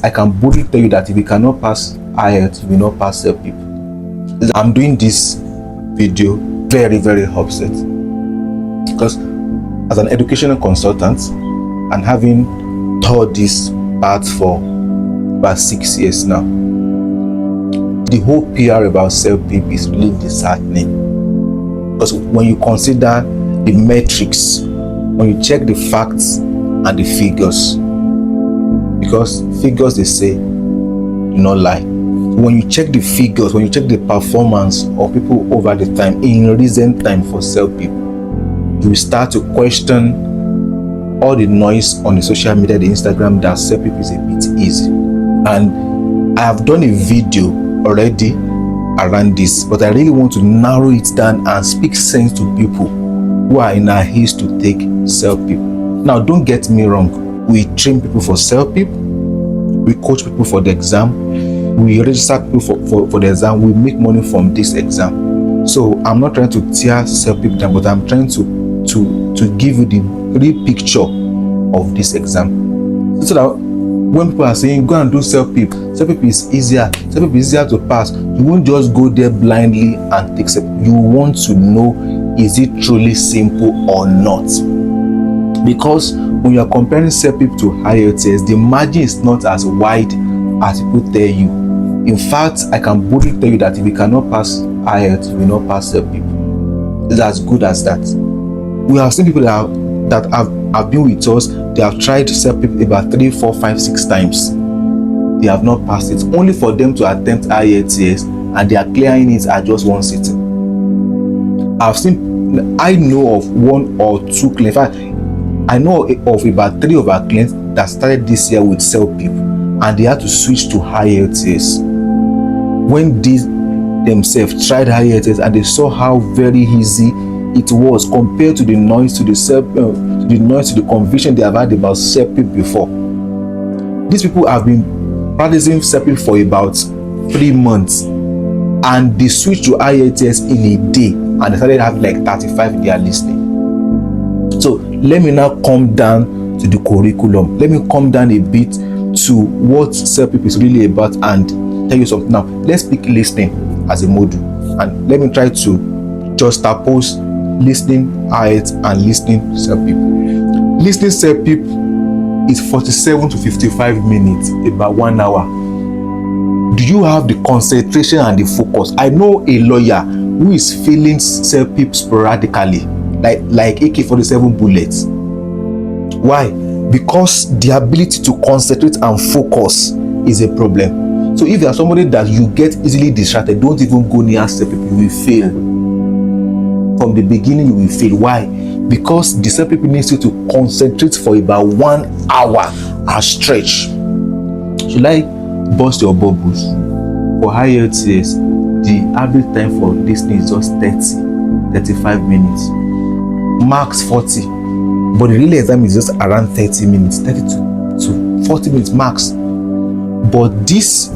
I can boldly tell you that if you cannot pass IELTS, you will not pass CELPIP. I'm doing this video very, very upset because as an educational consultant and having taught this path for about 6 years now, the whole PR about CELPIP is really disheartening, because when you consider the metrics, when you check the facts and the figures, because figures, they say, do not lie. When you check the figures, when you check the performance of people over the time, in recent time for CELPIP, you will start to question all the noise on the social media, the Instagram, that CELPIP is a bit easy. And I have done a video already around this, but I really want to narrow it down and speak sense to people who are in a haste to take CELPIP. Now, don't get me wrong, we train people for CELPIP, we coach people for the exam, we register people for the exam, we make money from this exam. So I'm not trying to tear CELPIP down, but I'm trying to give you the real picture of this exam, so that when people are saying go and do CELPIP is easier, CELPIP is easier to pass, you won't just go there blindly and take CELPIP. You want to know, is it truly simple or not? Because when you are comparing CELPIP to IELTS, the margin is not as wide as people tell you. In fact, I can boldly tell you that if you cannot pass IELTS, you will not pass CELPIP. It's as good as that. We have seen people that have been with us, they have tried CELPIP about 3, 4, 5, 6 times. They have not passed it, only for them to attempt IELTS and they are clearing it at just one sitting. I know of 1 or 2 clients. In fact, I know of about 3 of our clients that started this year with CELPIP and they had to switch to IELTS when they themselves tried IELTS and they saw how very easy it was compared to the noise, to the conviction they have had about CELPIP before. These people have been practicing CELPIP for about 3 months and they switched to IELTS in a day and they started having like 35 in their listening. So let me now come down to the curriculum. Let me come down a bit to what CELPIP is really about and tell you something. Now let's pick listening as a module and let me try to just oppose listening IELTS and listening CELPIP. Listening CELPIP is 47 to 55 minutes, about 1 hour. Do you have the concentration and the focus? I know a lawyer who is failing CELPIP sporadically, like AK-47 bullets. Why? Because the ability to concentrate and focus is a problem. So if you are somebody that you get easily distracted, don't even go near CELPIP, you will fail. From the beginning you will fail. Why? Because the CELPIP needs you to concentrate for about 1 hour at stretch. Should I burst your bubbles? For IELTS, the average time for listening is just 35 minutes, max 40, but the real exam is just around 30 minutes, 30 to 40 minutes max. But this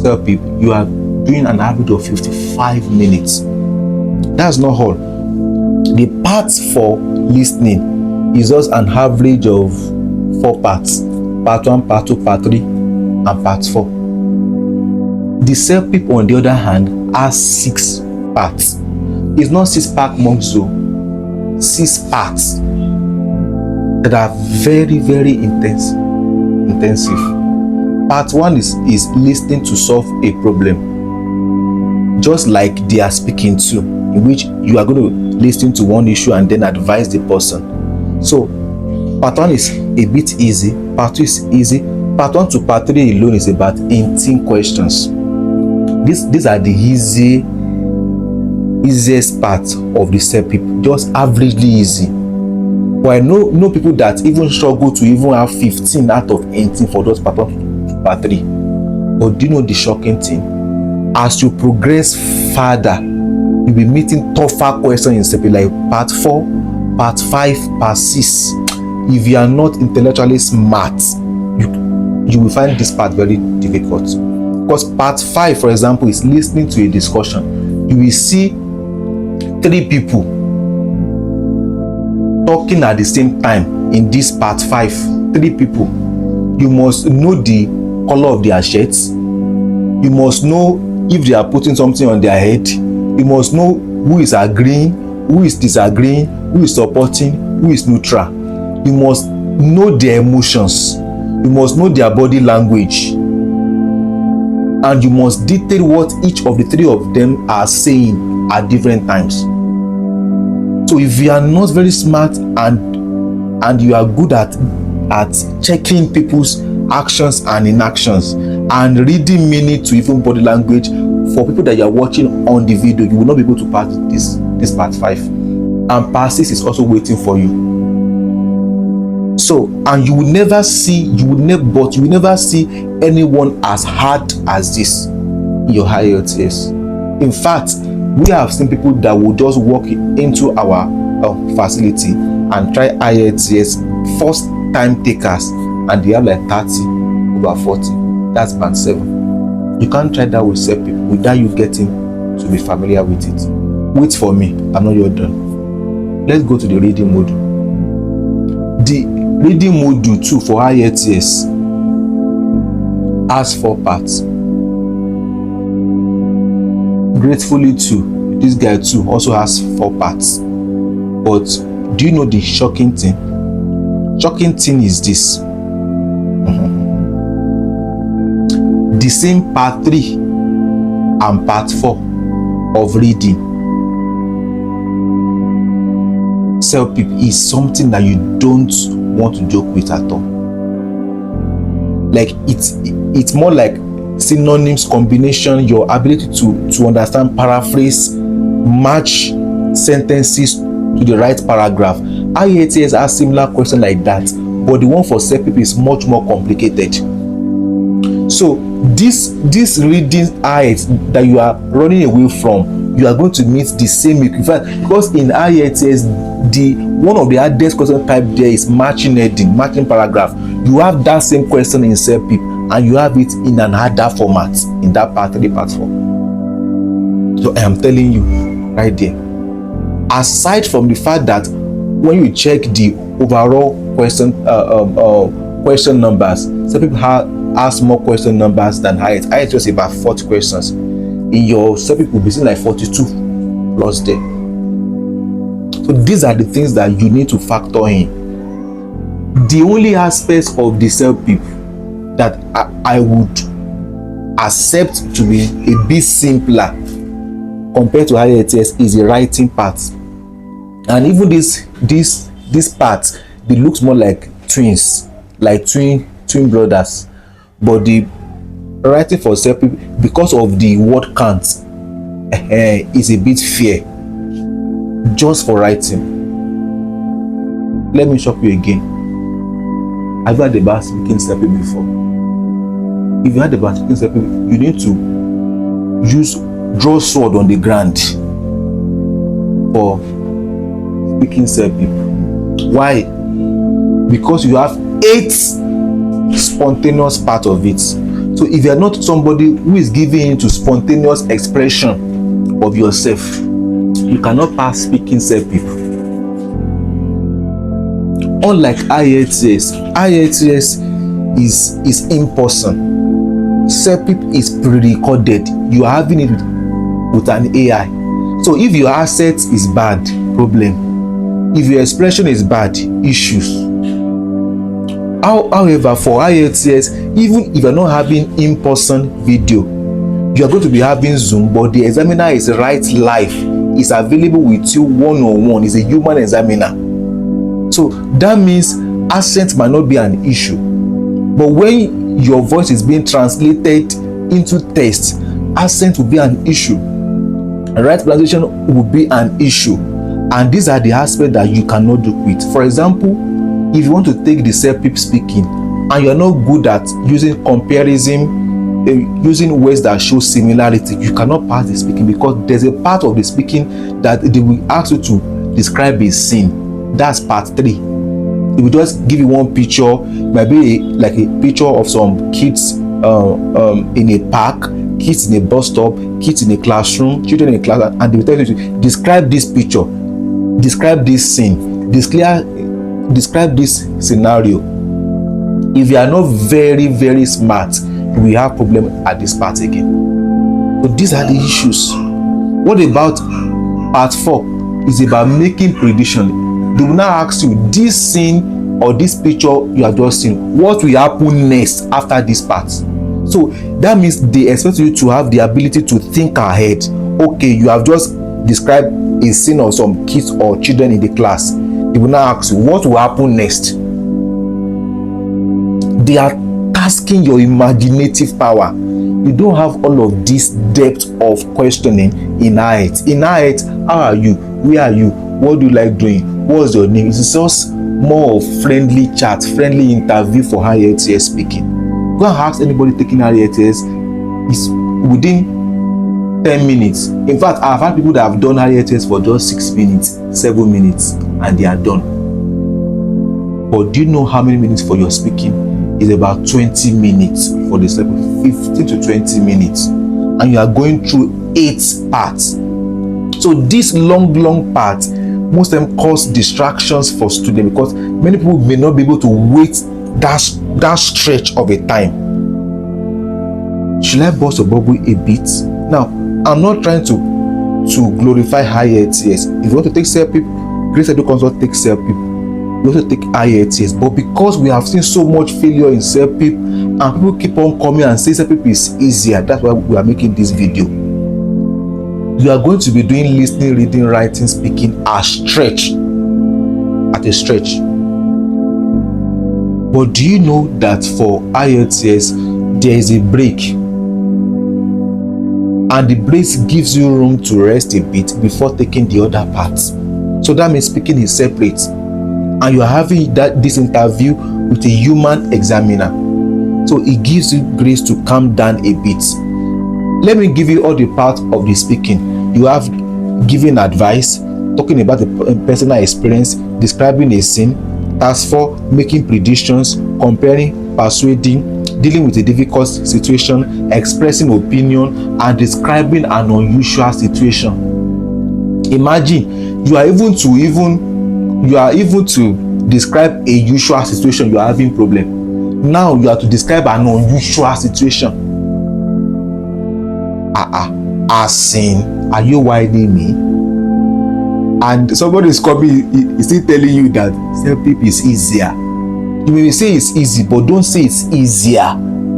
CELPIP, you are doing an average of 55 minutes. That's not all. The parts for listening is just an average of 4 parts: part 1, part 2, part 3, and part 4. The CELPIP, on the other hand, has 6 parts. It's not 6-part months, so 6 parts that are very, very intensive. Part 1 is listening to solve a problem, just like they are speaking to, in which you are going to listen to one issue and then advise the person. So part 1 is a bit easy, part 2 is easy, part 1 to part 3 alone is about 18 questions. These are the easiest part of the CELPIP, just averagely easy. But I know people that even struggle to even have 15 out of 18 for those part 1 to part 3. But do you know the shocking thing? As you progress further, you'll be meeting tougher questions in CELPIP, like part 4, part 5, part 6. If you are not intellectually smart, you will find this part very difficult. Because part 5, for example, is listening to a discussion. You will see 3 people talking at the same time in this part 5. 3 people. You must know the color of their shirts. You must know if they are putting something on their head. You must know who is agreeing, who is disagreeing, who is supporting, who is neutral. You must know their emotions. You must know their body language. And you must detail what each of the three of them are saying at different times. So if you are not very smart and you are good at checking people's actions and inactions and reading meaning to even body language for people that you are watching on the video, you will not be able to pass this part 5. And part 6 is also waiting for you. So, and you will never see anyone as hard as this in your IELTS. In fact, we have seen people that will just walk into our facility and try IELTS first time takers, and they have like 30 over 40. That's band 7. You can't try that with CELPIP without you getting to be familiar with it. Wait for me, I know you're done. Let's go to the reading module. The reading module 2 for IELTS has 4 parts. Gratefully too, this guy too also has 4 parts. But do you know the shocking thing? Shocking thing is this. The same part 3 and part 4 of reading CELPIP is something that you don't want to joke with at all. Like it's more like synonyms, combination, your ability to understand, paraphrase, match sentences to the right paragraph. IELTS has similar question like that, but the one for CELPIP is much more complicated. So this reading IELTS that you are running away from, you are going to meet the same equivalent, because in IELTS the one of the hardest question type there is matching heading, matching paragraph. You have that same question in CELPIP and you have it in an harder format in that part 3, part 4. So I am telling you right there, aside from the fact that when you check the overall question numbers, CELPIP has more question numbers than IELTS. IELTS just about 40 questions. In your CELPIP will be seen like 42 plus there. So these are the things that you need to factor in. The only aspects of the CELPIP that I would accept to be a bit simpler compared to IELTS is the writing part. And even this part, it looks more like twins, like twin brothers. But the writing for CELPIP, because of the word count, is a bit fair just for writing. Let me shock you again. Have you had about speaking CELPIP before? If you had about speaking CELPIP, you need to draw sword on the ground for speaking CELPIP. Why? Because you have 8 spontaneous part of it. So if you are not somebody who is giving into spontaneous expression of yourself, you cannot pass speaking CELPIP. Unlike IELTS is in person. CELPIP is pre-recorded. You are having it with an AI. So if your asset is bad, problem. If your expression is bad, issues. However, for IELTS, even if you're not having in-person video, you are going to be having Zoom, but the examiner is right live, is available with you one-on-one, is a human examiner. So that means accent might not be an issue. But when your voice is being translated into text, accent will be an issue. Right pronunciation will be an issue. And these are the aspects that you cannot do with. For example, if you want to take the CELPIP speaking and you are not good at using comparison, using words that show similarity, you cannot pass the speaking, because there's a part of the speaking that they will ask you to describe a scene. That's part 3. It will just give you one picture, maybe like a picture of some kids in a park, kids in a bus stop, kids in a classroom, children in a class, and they will tell you to describe this picture, describe this scene, describe this scenario. If you are not very, very smart, we have problem at this part again. So these are the issues. What about part 4? Is about making prediction. They will now ask you, this scene or this picture you have just seen, what will happen next after this part? So that means they expect you to have the ability to think ahead. Okay, you have just described a scene of some kids or children in the class. They will now ask you, what will happen next? They are tasking your imaginative power. You don't have all of this depth of questioning in IELTS. In IELTS, how are you? Where are you? What do you like doing? What's your name? It's just more of friendly chat, friendly interview for IELTS speaking. Go and ask anybody taking IELTS. It's within 10 minutes. In fact, I've had people that have done IELTS for just 6 minutes, 7 minutes, and they are done. But do you know how many minutes for your speaking? Is about 20 minutes for the CELPIP, 15 to 20 minutes, and you are going through 8 parts. So this long part, most of them cause distractions for students, because many people may not be able to wait that stretch of a time. Should I burst a bubble a bit? Now, I'm not trying to glorify IELTS. If you want to take CELPIP, Grace Edu Consult take CELPIP. We also take IELTS, but because we have seen so much failure in CELPIP and people keep on coming and say CELPIP is easier, that's why we are making this video. You are going to be doing listening, reading, writing, speaking at a stretch. But do you know that for IELTS there is a break, and the break gives you room to rest a bit before taking the other parts? So that means speaking is separate, and you are having this interview with a human examiner, so it gives you grace to calm down a bit. Let me give you all the parts of the speaking. You have giving advice, talking about the personal experience, describing a scene. Task 4, making predictions, comparing, persuading, dealing with a difficult situation, expressing opinion, and describing an unusual situation. Imagine you are even to describe a usual situation, you are having problem. Now you have to describe an unusual situation. As in, are you whining me? And somebody is coming, is still telling you that CELPIP is easier. You may say it's easy, but don't say it's easier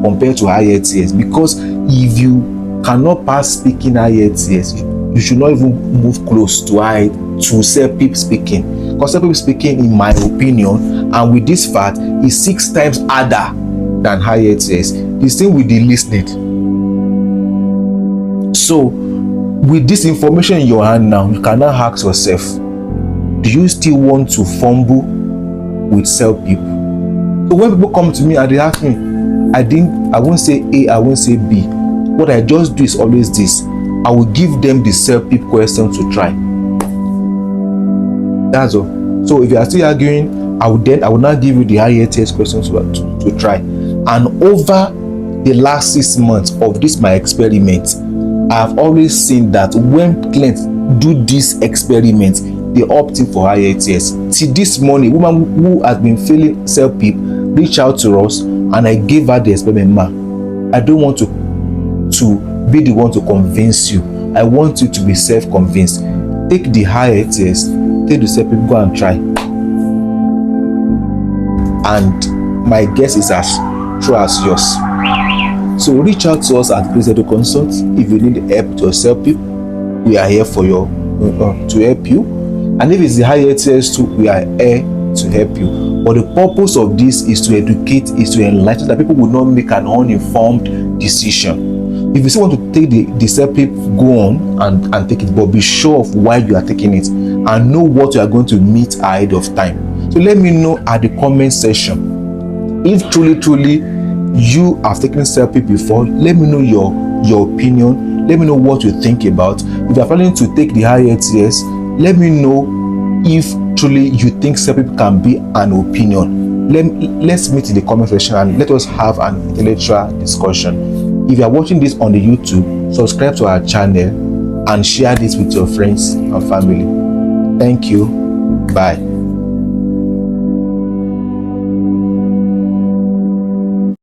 compared to IELTS, because if you cannot pass speaking IELTS, you should not even move close to CELPIP speaking. Because CELPIP speaking, in my opinion, and with this fact, is 6 times harder than IELTS. The same with the listening. So, with this information in your hand now, you can now ask yourself, do you still want to fumble with CELPIP? So when people come to me and they ask me, I won't say A, I won't say B. What I just do is always this. I will give them the CELPIP question to try. That's all. So if you are still arguing, I will now give you the IELTS questions to try. And over the last 6 months of this my experiment, I have always seen that when clients do this experiment, they opt in for IELTS. Till this morning, a woman who has been failing CELPIP reached out to us, and I gave her the experiment. I don't want to be the one to convince you. I want you to be self-convinced. Take the IELTS, take the CELPIP, go and try. And my guess is as true as yours. So reach out to us at Grace Edu Consult if you need help with your CELPIP. We are here for to help you. And if it's the IELTS too, we are here to help you. But the purpose of this is to educate, is to enlighten, that people will not make an uninformed decision. If you still want to take the CELPIP, go on and take it, but be sure of why you are taking it and know what you are going to meet ahead of time. So let me know at the comment section. If truly you have taken CELPIP before, let me know your opinion. Let me know what you think about. If you are planning to take the IELTS, let me know if truly you think CELPIP can be an opinion. Let's meet in the comment section and let us have an intellectual discussion. If you are watching this on the YouTube, subscribe to our channel and share this with your friends and family. Thank you. Bye.